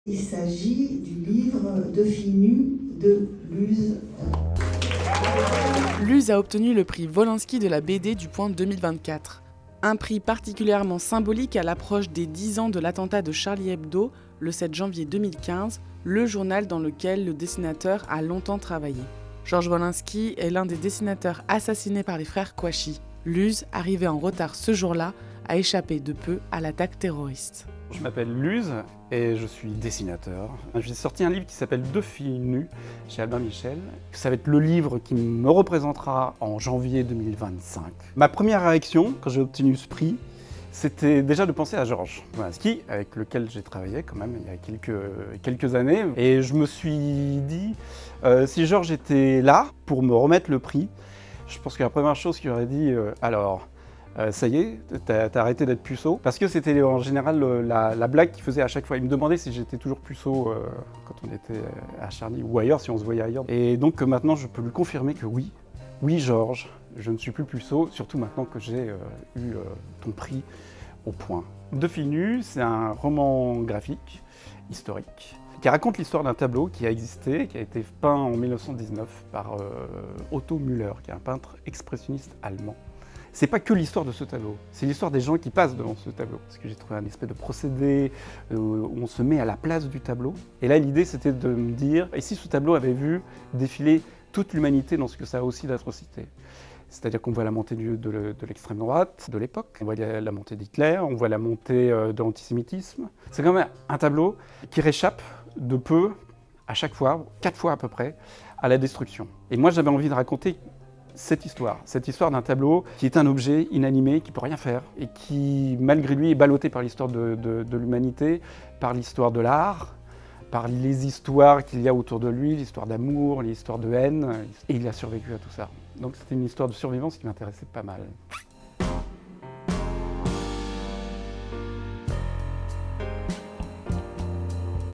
Il s'agit du livre De filles nues de Luz. Luz a obtenu le prix Wolinski de la BD du Point 2024. Un prix particulièrement symbolique à l'approche des 10 ans de l'attentat de Charlie Hebdo, le 7 janvier 2015, le journal dans lequel le dessinateur a longtemps travaillé. Georges Wolinski est l'un des dessinateurs assassinés par les frères Kouachi. Luz, arrivé en retard ce jour-là, a échappé de peu à l'attaque terroriste. Je m'appelle Luz et je suis dessinateur. J'ai sorti un livre qui s'appelle Deux filles nues chez Albin Michel. Ça va être le livre qui me représentera en janvier 2025. Ma première réaction quand j'ai obtenu ce prix, c'était déjà de penser à Georges Wolinski, avec lequel j'ai travaillé quand même il y a quelques années. Et je me suis dit, si Georges était là pour me remettre le prix, je pense que la première chose qu'il aurait dit, ça y est, t'as arrêté d'être puceau. Parce que c'était en général la blague qu'il faisait à chaque fois. Il me demandait si j'étais toujours puceau quand on était à Charlie ou ailleurs, si on se voyait ailleurs. Et donc maintenant, je peux lui confirmer que oui, Georges, je ne suis plus puceau, surtout maintenant que j'ai eu ton prix au Point. Deux filles nues, c'est un roman graphique, historique, qui raconte l'histoire d'un tableau qui a existé, qui a été peint en 1919 par Otto Müller, qui est un peintre expressionniste allemand. C'est pas que l'histoire de ce tableau, c'est l'histoire des gens qui passent devant ce tableau. Parce que j'ai trouvé un espèce de procédé où on se met à la place du tableau. Et là, l'idée, c'était de me dire, et si ce tableau avait vu défiler toute l'humanité dans ce que ça a aussi d'atrocité? C'est-à-dire qu'on voit la montée de l'extrême droite de l'époque, on voit la montée d'Hitler, on voit la montée de l'antisémitisme. C'est quand même un tableau qui réchappe de peu, à chaque fois, 4 fois à peu près, à la destruction. Et moi, j'avais envie de raconter cette histoire d'un tableau qui est un objet inanimé, qui ne peut rien faire, et qui, malgré lui, est ballotté par l'histoire de l'humanité, par l'histoire de l'art, par les histoires qu'il y a autour de lui, l'histoire d'amour, l'histoire de haine, et il a survécu à tout ça. Donc c'était une histoire de survivance qui m'intéressait pas mal.